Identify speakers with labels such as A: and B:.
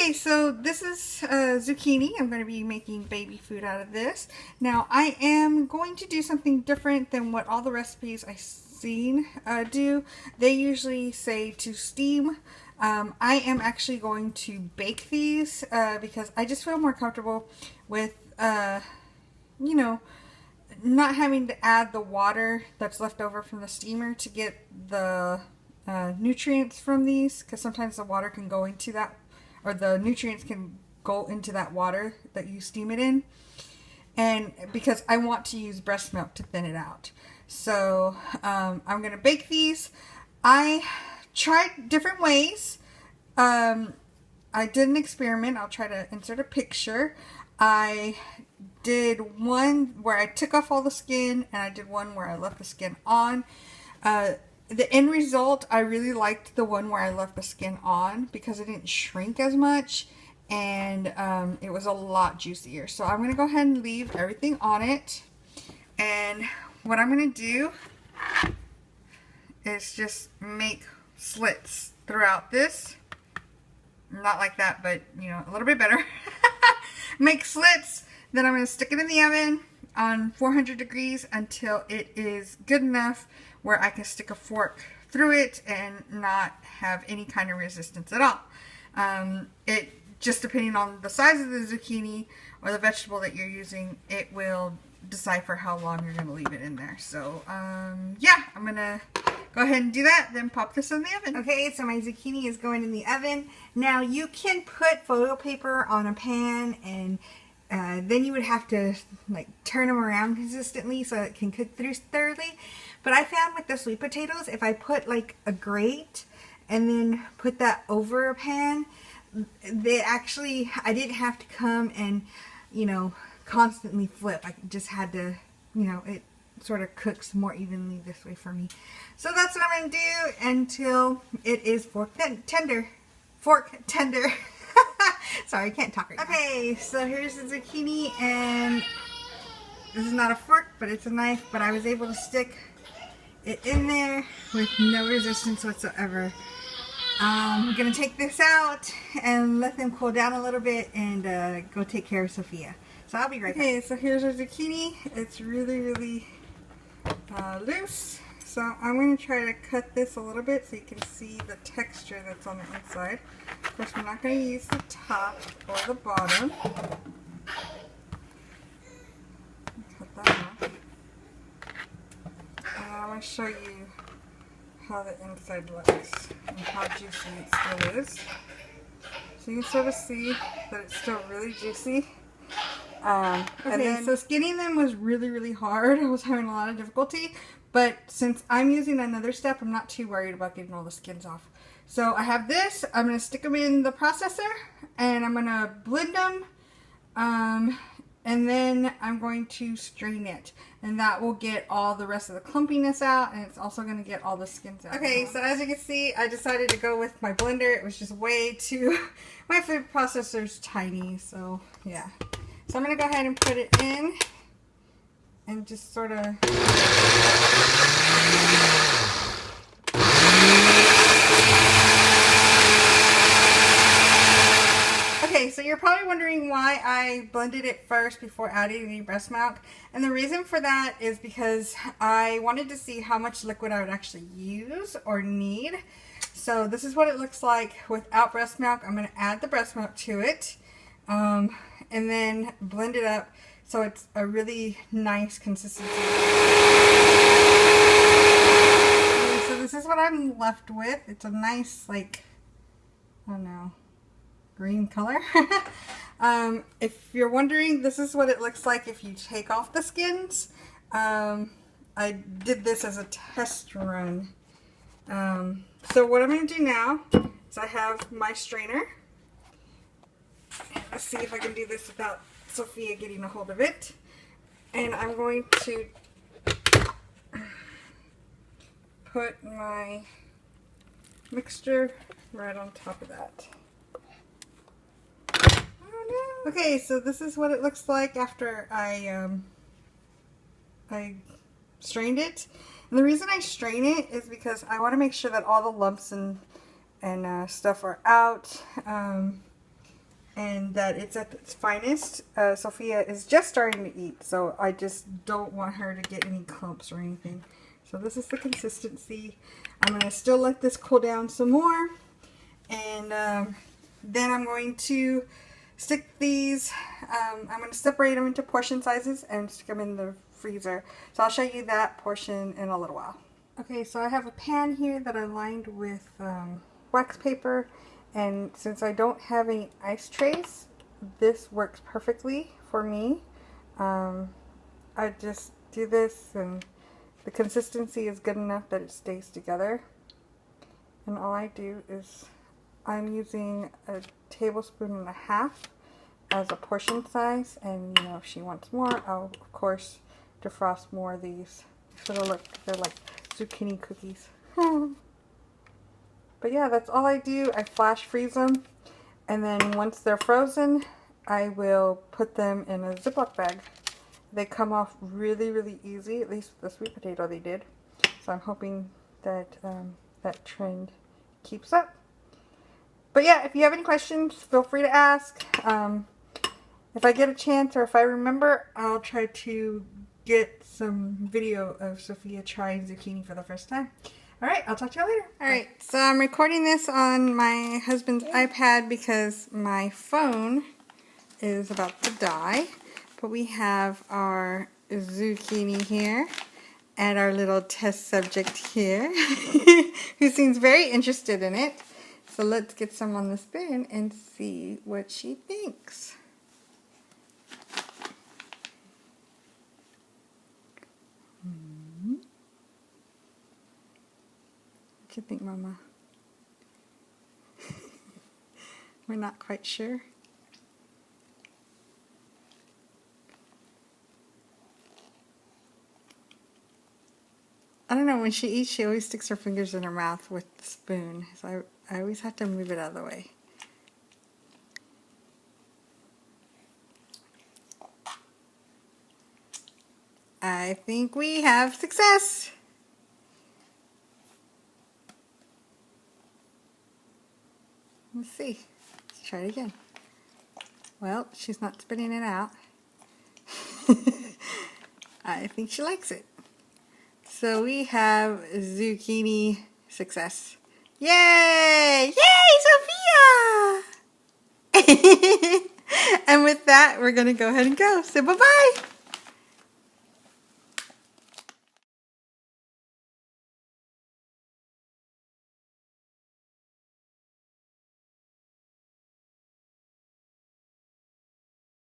A: Okay, so this is zucchini. I'm going to be making baby food out of this. Now, I am going to do something different than what all the recipes I've seen do. They usually say to steam. I am actually going to bake these because I just feel more comfortable with, you know, not having to add the water that's left over from the steamer to get the nutrients from these, because sometimes the water can go into that, or the nutrients can go into that water that you steam it in, and because I want to use breast milk to thin it out. So I'm going to bake these. I tried different ways. I did an experiment. I'll try to insert a picture. I did one where I took off all the skin, and I did one where I left the skin on. The end result, I really liked the one where I left the skin on because it didn't shrink as much, and it was a lot juicier. So I'm going to go ahead and leave everything on it. And what I'm going to do is just make slits throughout this. Not like that, but you know, a little bit better. Make slits, then I'm going to stick it in the oven on 400 degrees until it is good enough where I can stick a fork through it and not have any kind of resistance at all. It just depending on the size of the zucchini or the vegetable that you're using, it will decipher how long you're going to leave it in there. So yeah, I'm going to go ahead and do that, then pop this in the oven.
B: Okay, so my zucchini is going in the oven. Now you can put photo paper on a pan, and then you would have to like turn them around consistently so it can cook through thoroughly. But I found with the sweet potatoes, if I put like a grate and then put that over a pan, they actually, I didn't have to come and, you know, constantly flip. I just had to, you know, it sort of cooks more evenly this way for me. So that's what I'm going to do until it is fork tender. Fork tender. Sorry, I can't talk right now. Okay, so here's the zucchini, and this is not a fork, but it's a knife, but I was able to stick it in there with no resistance whatsoever. I'm going to take this out and let them cool down a little bit and go take care of Sophia. So I'll be right back.
A: Okay, so here's our zucchini. It's really, really loose. So I'm going to try to cut this a little bit so you can see the texture that's on the inside. Of course, we're not going to use the top or the bottom. Cut that off. And I'm going to show you how the inside looks and how juicy it still is. So you can sort of see that it's still really juicy. Okay, so skinning them was really, really hard. I was having a lot of difficulty, but since I'm using another step, I'm not too worried about getting all the skins off. So I have this. I'm going to stick them in the processor, and I'm going to blend them, and then I'm going to strain it, and that will get all the rest of the clumpiness out, and it's also going to get all the skins out. Okay, so as you can see, I decided to go with my blender. It was just way too, my food processor's tiny, so yeah. So I'm going to go ahead and put it in and just sort of... Okay, so you're probably wondering why I blended it first before adding any breast milk. And the reason for that is because I wanted to see how much liquid I would actually use or need. So this is what it looks like without breast milk. I'm going to add the breast milk to it. And then blend it up so it's a really nice consistency. Okay, so this is what I'm left with. It's a nice, like, I don't know, green color. If you're wondering, this is what it looks like if you take off the skins. I did this as a test run. So what I'm going to do now is I have my strainer. Let's see if I can do this without Sophia getting a hold of it. And I'm going to put my mixture right on top of that. Oh no. Okay, so this is what it looks like after I strained it. And the reason I strain it is because I want to make sure that all the lumps and stuff are out. and that it's at its finest. Sophia is just starting to eat, so I just don't want her to get any clumps or anything. So this is the consistency. I'm going to still let this cool down some more, and then I'm going to stick these, I'm going to separate them into portion sizes and stick them in the freezer. So I'll show you that portion in a little while. Okay, so I have a pan here that I lined with wax paper, and since I don't have any ice trays, this works perfectly for me. I just do this, and the consistency is good enough that it stays together. And all I do is, I'm using a tablespoon and a half as a portion size, and you know, if she wants more, I'll of course defrost more of these. So they're like zucchini cookies. But yeah, that's all I do. I flash freeze them, and then once they're frozen, I will put them in a Ziploc bag. They come off really, really easy. At least with the sweet potato they did. So I'm hoping that that trend keeps up. But yeah, if you have any questions, feel free to ask. If I get a chance, or if I remember, I'll try to get some video of Sophia trying zucchini for the first time. Alright, I'll talk to you later. Alright, so I'm recording this on my husband's iPad because my phone is about to die. But we have our zucchini here and our little test subject here who seems very interested in it. So let's get some on the spoon and see what she thinks. What do you think, Mama? We're not quite sure. I don't know, when she eats, she always sticks her fingers in her mouth with the spoon. So I always have to move it out of the way. I think we have success. Let's see. Let's try it again. Well, she's not spitting it out. I think she likes it. So we have zucchini success. Yay! Yay, Sophia! And with that, we're going to go ahead and go. So bye-bye!